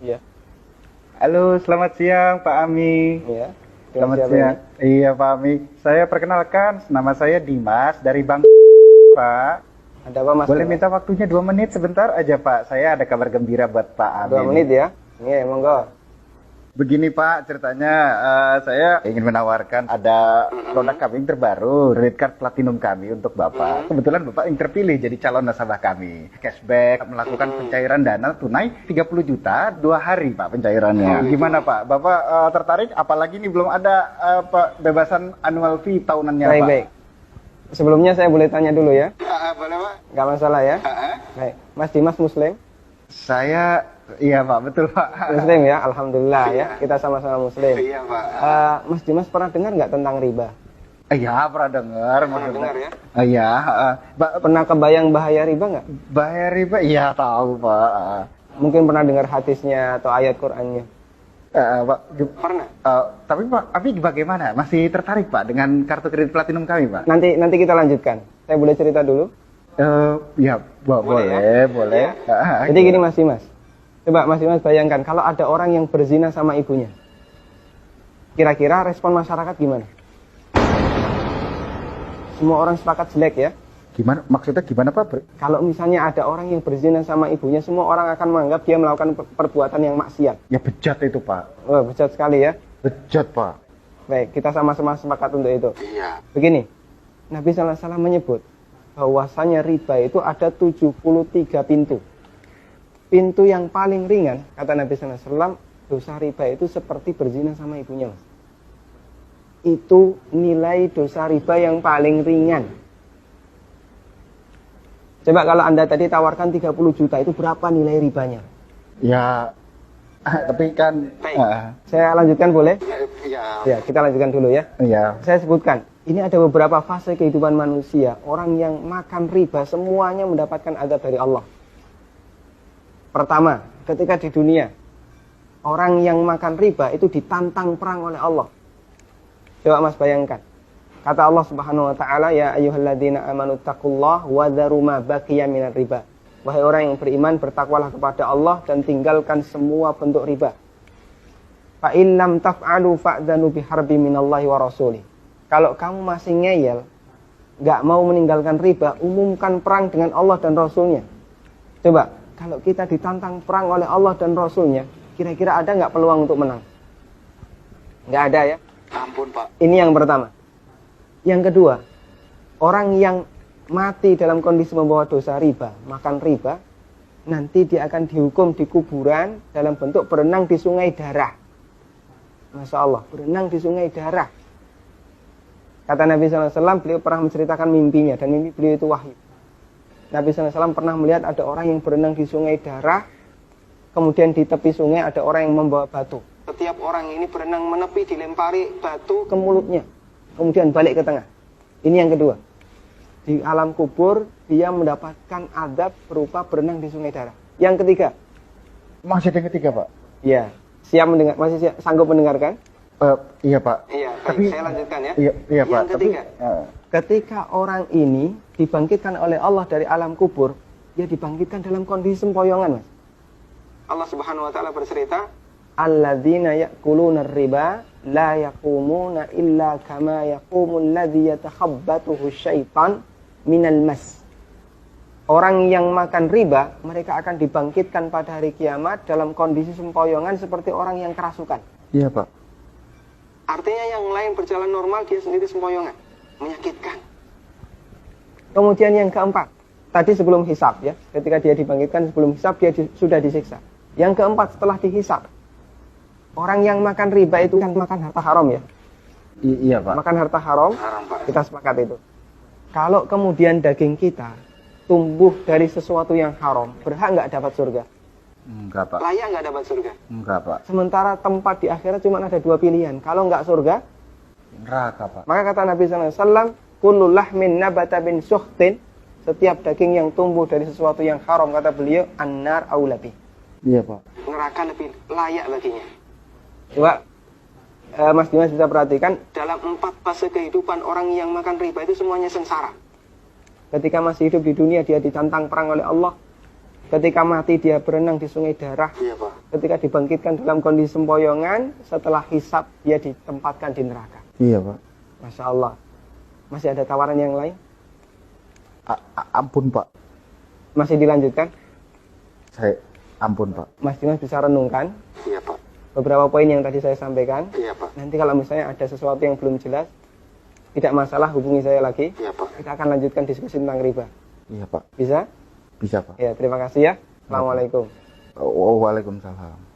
Iya. Halo, selamat siang Pak Ami. Iya. Selamat siang. Iya Pak Ami. Saya perkenalkan, nama saya Dimas dari Bank Pak. Ada apa Mas? Boleh minta waktunya 2 menit sebentar aja Pak. Saya ada kabar gembira buat Pak Ami. 2 menit ya? Iya, monggo. Begini Pak, ceritanya saya ingin menawarkan ada produk kami yang terbaru, Red Card Platinum kami untuk Bapak. Kebetulan Bapak yang terpilih jadi calon nasabah kami. Cashback, melakukan pencairan dana tunai 30 juta 2 hari Pak pencairannya. Gimana Pak? Bapak tertarik? Apalagi ini belum ada bebasan annual fee tahunannya Pak. Baik. Sebelumnya saya boleh tanya dulu ya? Boleh Pak? Nggak masalah ya? Baik. Mas Dimas Muslim? Saya, iya Pak, betul Pak. Muslim ya, Alhamdulillah ya. Kita sama-sama Muslim. Iya Pak. Mas Dimas pernah dengar nggak tentang riba? Iya, pernah dengar. Pernah dengar ya? Iya. Pernah kebayang bahaya riba nggak? Bahaya riba? Iya, tahu Pak. Mungkin pernah dengar hadisnya atau ayat Qur'annya? Pak, Pernah. tapi Pak, bagaimana? Masih tertarik Pak dengan kartu kredit platinum kami Pak? Nanti kita lanjutkan. Saya boleh cerita dulu? Ya, boleh. Ya. Jadi gini Mas Dimas. Coba Mas Dimas bayangkan kalau ada orang yang berzina sama ibunya. Kira-kira respon masyarakat gimana? Semua orang sepakat jelek ya. Gimana? Maksudnya gimana Pak? Kalau misalnya ada orang yang berzina sama ibunya, semua orang akan menganggap dia melakukan perbuatan yang maksiat. Ya bejat itu Pak. Oh, bejat sekali ya. Bejat Pak. Baik, kita sama-sama sepakat untuk itu. Iya. Begini, Nabi SAW menyebut bahwasanya riba itu ada 73 pintu. Pintu yang paling ringan, kata Nabi SAW, dosa riba itu seperti berzina sama ibunya. Mas. Itu nilai dosa riba yang paling ringan. Coba kalau Anda tadi tawarkan 30 juta, itu berapa nilai ribanya? Ya, tapi kan... Saya lanjutkan boleh? Iya. Ya, kita lanjutkan dulu ya. Iya. Saya sebutkan, ini ada beberapa fase kehidupan manusia. Orang yang makan riba semuanya mendapatkan azab dari Allah. Pertama, ketika di dunia, orang yang makan riba itu ditantang perang oleh Allah. Coba Mas bayangkan. Kata Allah Subhanahu wa taala, ya ayyuhalladzina amanu taqullaha wa dharu ma baqiya minar riba. Wahai orang yang beriman, bertakwalah kepada Allah dan tinggalkan semua bentuk riba. Fa in lam taf'alu fa'dzanu biharbi minallahi wa rasulih. Kalau kamu masih ngeyel, nggak mau meninggalkan riba, umumkan perang dengan Allah dan Rasulnya. Coba, kalau kita ditantang perang oleh Allah dan Rasulnya, kira-kira ada nggak peluang untuk menang? Nggak ada ya? Ampun Pak. Ini yang pertama. Yang kedua, orang yang mati dalam kondisi membawa dosa riba, makan riba, nanti dia akan dihukum di kuburan dalam bentuk berenang di sungai darah. Masya Allah, berenang di sungai darah. Kata Nabi SAW, beliau pernah menceritakan mimpinya, dan mimpi beliau itu wahyu. Nabi SAW pernah melihat ada orang yang berenang di sungai darah, kemudian di tepi sungai ada orang yang membawa batu. Setiap orang ini berenang menepi, dilempari batu ke mulutnya, kemudian balik ke tengah. Ini yang kedua. Di alam kubur, dia mendapatkan azab berupa berenang di sungai darah. Yang ketiga. Masih ada yang ketiga Pak? Iya. Siap mendengar? Masih sanggup mendengarkan? Iya Pak. Iya, tapi saya lanjutkan ya. Iya Pak. Yang ketiga, ketika orang ini dibangkitkan oleh Allah dari alam kubur, dia dibangkitkan dalam kondisi sempoyongan, Mas. Allah Subhanahu wa taala bercerita, alladzina ya'kuluna riba la yaqumuna illa kama yaqumul ladzi yatakhabbathu syaitan minal mas. Orang yang makan riba, mereka akan dibangkitkan pada hari kiamat dalam kondisi sempoyongan seperti orang yang kerasukan. Iya Pak. Artinya yang lain berjalan normal, dia sendiri sempoyongan. Menyakitkan. Kemudian yang keempat, tadi sebelum hisab ya, ketika dia dibangkitkan sebelum hisab, dia sudah disiksa. Yang keempat, setelah dihisab, orang yang makan riba itu kan makan harta haram ya. Iya Pak. Makan harta haram, Pak. kita sepakat itu. Kalau kemudian daging kita tumbuh dari sesuatu yang haram, berhak nggak dapat surga? Enggak Pak. Layak nggak dapat surga? Enggak Pak. Sementara tempat di akhirat cuma ada 2 pilihan. Kalau nggak surga, neraka Pak. maka kata Nabi SAW, kullu lahmin nabata bin suhtin, setiap daging yang tumbuh dari sesuatu yang haram, kata beliau, annar aulabi. Iya Pak. Neraka lebih layak baginya. Coba Mas Dimas bisa perhatikan, dalam 4 fase kehidupan orang yang makan riba itu semuanya sengsara. Ketika masih hidup di dunia, dia ditantang perang oleh Allah. Ketika mati, dia berenang di sungai darah. Iya Pak. ketika dibangkitkan dalam kondisi sempoyongan, setelah hisab dia ditempatkan di neraka. Iya Pak. Masya Allah. Masih ada tawaran yang lain? Ampun Pak. Masih dilanjutkan? Ampun Pak. Mas Dimas bisa renungkan Iya Pak. beberapa poin yang tadi saya sampaikan. Iya Pak. Nanti kalau misalnya ada sesuatu yang belum jelas, tidak masalah, hubungi saya lagi. Iya Pak. Kita akan lanjutkan diskusi tentang riba. Iya Pak. Bisa? Bisa Pak. Ya, terima kasih ya. Assalamualaikum. Waalaikumsalam.